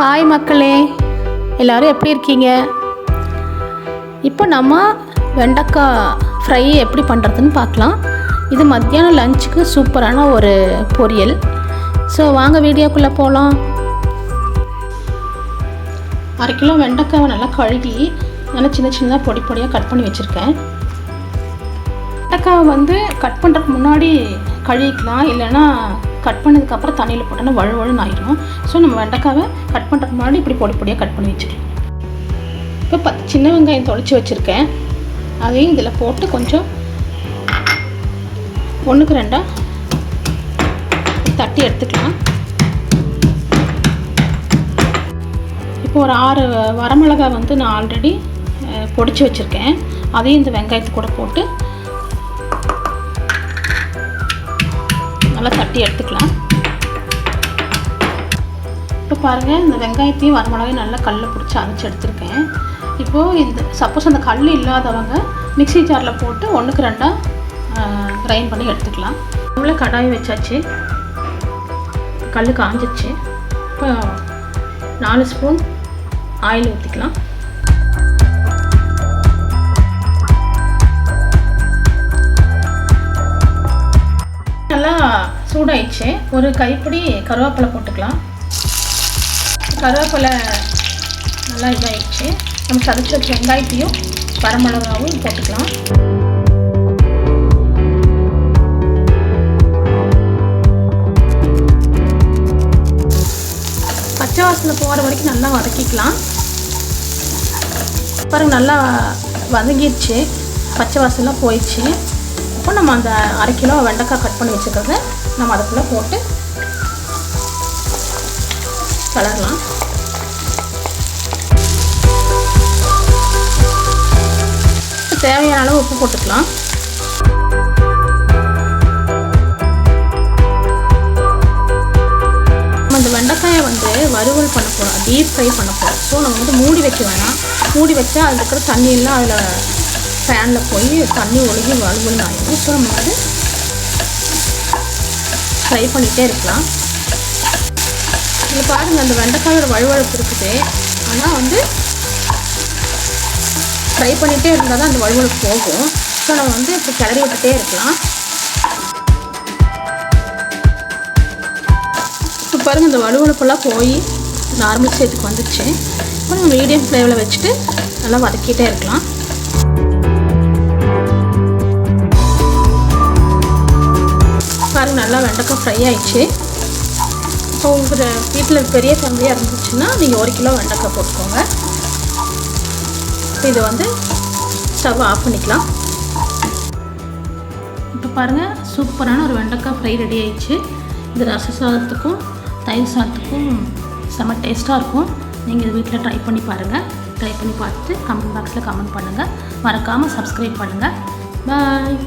Hi மக்களே, எல்லோரும் எப்படி இருக்கீங்க? இப்போ நம்ம வெண்டைக்காய் ஃப்ரை எப்படி பண்ணுறதுன்னு பார்க்கலாம். இது மத்தியானம் லஞ்சுக்கு சூப்பரான ஒரு பொரியல். ஸோ வாங்க வீடியோக்குள்ளே போகலாம். 1/2 கிலோ வெண்டைக்காவை நல்லா கழுவி நல்லா சின்ன சின்னதாக பொடி பொடியாக கட் பண்ணி வச்சுருக்கேன். வெண்டைக்காவை கட் பண்ணுறதுக்கு முன்னாடி கழுவிக்கலாம், இல்லைன்னா கட் பண்ணதுக்கப்புறம் தண்ணியில் போட்டோன்னா வழுவழுன்னு ஆயிடும். ஸோ நம்ம வெண்டைக்காவை கட் பண்ணுறதுக்கு முன்னாடி இப்படி பொடி பொடியாக கட் பண்ணி வச்சுக்கலாம். இப்போ 10 சின்ன வெங்காயம் தொளிச்சு வச்சுருக்கேன். அதையும் இதில் போட்டு கொஞ்சம் 1க்கு 2 தட்டி எடுத்துக்கலாம். இப்போ ஒரு 6 வரமிளகாய் நான் ஆல்ரெடி பொடிச்சு வச்சுருக்கேன். அதையும் இந்த வெங்காயத்து கூட போட்டு நல்லா தட்டி எடுத்துக்கலாம். இப்போ பாருங்கள், இந்த வெங்காயத்தையும் வரமிளகாயும் நல்லா கல்லில் பிடிச்சி அரைச்சி எடுத்துருக்கேன். இப்போது சப்போஸ் அந்த கல் இல்லாதவங்க மிக்ஸி ஜாரில் போட்டு 1க்கு 2 கிரைண்ட் பண்ணி எடுத்துக்கலாம். நம்மளே கடாய் வச்சாச்சு, கல் காஞ்சிச்சு. இப்போ 4 ஸ்பூன் ஆயில் ஊற்றிக்கலாம். நல்லா சூடாயிடுச்சு. ஒரு கைப்பிடி கருவேப்பிலை போட்டுக்கலாம். கருவேப்பிலை நல்லா இதாகிடுச்சு. நம்ம சதைச்சி வச்ச வெங்காயத்தையும் வரமிளகாவும் போட்டுக்கலாம். பச்சை வாசனை போகிற வரைக்கும் நல்லா வதக்கிக்கலாம். பாருங்கள், நல்லா வதங்கிடுச்சு, பச்சை வாசனைலாம் போயிடுச்சு. இப்போ நம்ம அந்த 1/2 கிலோ வெண்டைக்காய் கட் பண்ணி வச்சுக்கிறத நம்ம அதுக்குள்ளே போட்டு கலரலாம். தேவையான அளவு உப்பு போட்டுக்கலாம். நம்ம இந்த வெண்டைக்காயை வறுவல் பண்ண போகிறோம், டீப் ஃப்ரை பண்ண போகிறோம். ஸோ நம்ம மூடி வைக்க வேணாம். மூடி வச்சா அதில் இருக்கிற தண்ணியெல்லாம் அதில் ஃபேனில் போய் தண்ணி ஒழுகி வலுவலுன்னு ஆகிடும். ஸோ நம்ம ஃப்ரை பண்ணிகிட்டே இருக்கலாம். இதில் பாருங்கள், அந்த வெண்டைக்காயோட வழுவழுப்பு இருக்குது. ஆனால் ஃப்ரை பண்ணிகிட்டே இருந்தால் தான் அந்த வழுவழுப்பு போகும். ஸோ நம்ம இப்போ கிளறி விட்டுட்டே இருக்கலாம். இப்போ பாருங்கள், இந்த வழுவழுப்பெல்லாம் போய் நார்மல் ஸ்டேஜுக்கு வந்துடுச்சு. இப்போ நம்ம மீடியம் ஃப்ளேமில் வச்சுட்டு நல்லா வதக்கிட்டே இருக்கலாம். பாருங்கள், நல்லா வெண்டைக்காய் ஃப்ரை ஆயிடுச்சு. இப்போ உங்கள் வீட்டில் பெரிய ஃபேமிலியாக இருந்துச்சுன்னா நீங்கள் 1 கிலோ வெண்டைக்காய் போட்டுக்கோங்க. இது ஸ்டவ் ஆஃப் பண்ணிக்கலாம். இப்போ பாருங்கள், சூப்பரான ஒரு வெண்டைக்காய் ஃப்ரை ரெடி ஆயிடுச்சு. இது ரச சாதத்துக்கும் தயிர் சாதத்துக்கும் செம்ம டேஸ்ட்டாக இருக்கும். நீங்கள் இது வீட்டில் ட்ரை பண்ணி பாருங்கள். ட்ரை பண்ணி பார்த்துட்டு கமெண்ட் பாக்ஸில் கமெண்ட் பண்ணுங்கள். மறக்காமல் சப்ஸ்கிரைப் பண்ணுங்கள். பாய்.